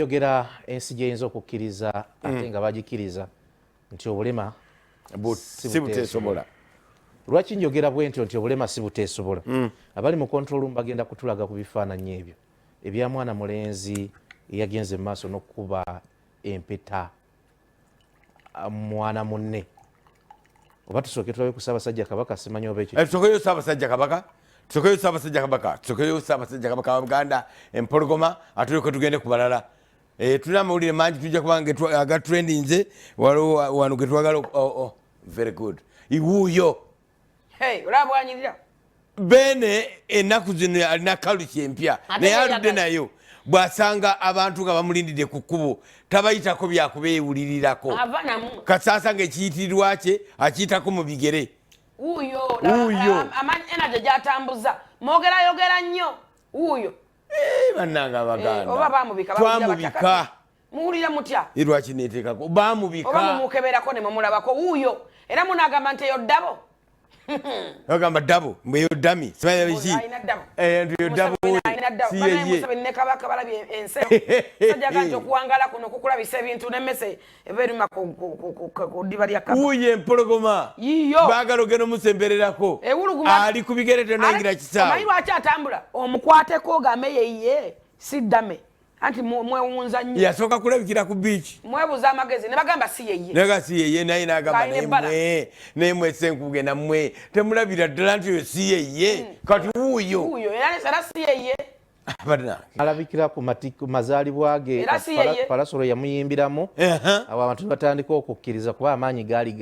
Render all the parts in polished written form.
yogera ensi gyeyinza okukkiriza ate nga bagikiriza nti obulema si buteesobola. Lwaki njogera bwe nti obulema si buteesobola? Abali mu control room bagenda kutulaga ku bifaananyi ebyo ebya mwana mulenzi eyagenze mu maaso n'okukuba empeta mwana munne. Oba tusooke tulabe ku Ssabasajja Kabaka, simanyi oba ekyo. Tusokeyo Ssabasajja Kabaka, tusokeyo Ssabasajja Kabaka, tusokeyo Ssabasajja Kabaka wa Buganda, empologoma, atuleko tugende ku balala. Tulina amawulire mangi tujja kubanga aga trendinze wano ge twagala. Very good. Iwuyo. Hey, olabwanyirira. Bene ennaku zino alina kaluki empya naye aludde nayo bw'asanga abantu nga bamulindidde ku kkubo tabayitako byakubeewulirirako. Kasasa ng'ekiyitirirwa kye akiyitako mu bigere. Wuuyo amanyi energy gy'atambuza mwogerayogera nnyo wuuyo. Bannanga Abaganda oba baamubika twamubika muwulira mutya lwaki neeteekako baamubika oba mumukeberako ne mumulabako wuuyo era munaagamba nti eyo ddabo. Ogamba ddabo mbweyo ddami simanyi biki ntiyo ddabo Musabe ne Kabaka balabye ensero sajjaga nti okuwangala kuno kukulabisa ebintu n'emmese eba erima ku ddiba lya Kabaka. Wuuyo empologoma baagala ogenda omusembererako ali ku bigere tonayingira kisaawe. Omanyi lwaki atambula omukwateko ogambe yeeyiye si ddame anti mwewunza nnyo. Yasooka kulabikira ku beach mwebuuza amagezi ne bagamba si yeeyiye. Naga si yeeyiye naye n'agamba naye mwe Ssenkubwe nammwe temulabira ddala nti oyo si yeeyiye kati wuuyo era si yeeyiye. Alabikira ku mazaalibwa ge Palasolo yamuyimbiramu abo abantu batandika okukkiriza kuba amaanyi gaali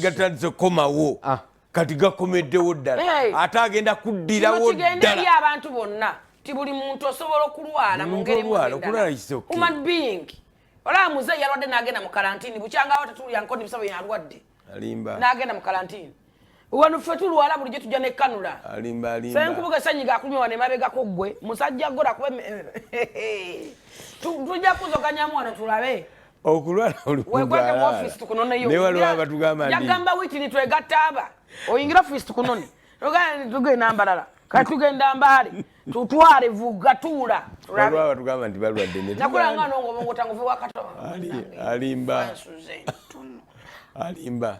gatandise okukomawo kati gakomeddewo ddala ate agenda kuddirawo ddala. Abantu bonna ti buli muntu osobola okulwala mu ngeri human being. Olaba muzeeyi yalwadde n'agenda mu karantini bukyangawo tetulya nkoni Musabe yalwadde n'agenda mu karantini. Wano ffe tulwala bulijjo tujja ne kanula. Ssenkubwe ssenyiga akulumye wano emabegako ggwe musajja gola kuba tujja kuzoganyamu wano tulabe. Okulwala wekweke mu office tukunoneyo. Ne waliwo abatugamba ndi yagamba wiitini twegatta aba oyingira office tukunone tugenda mbalala kati tugenda mbaali tutwale vuga tuula tulabe. Abatugamba nti balwadde ne nakulanga n'ongobongo tanguve wakatoba alimba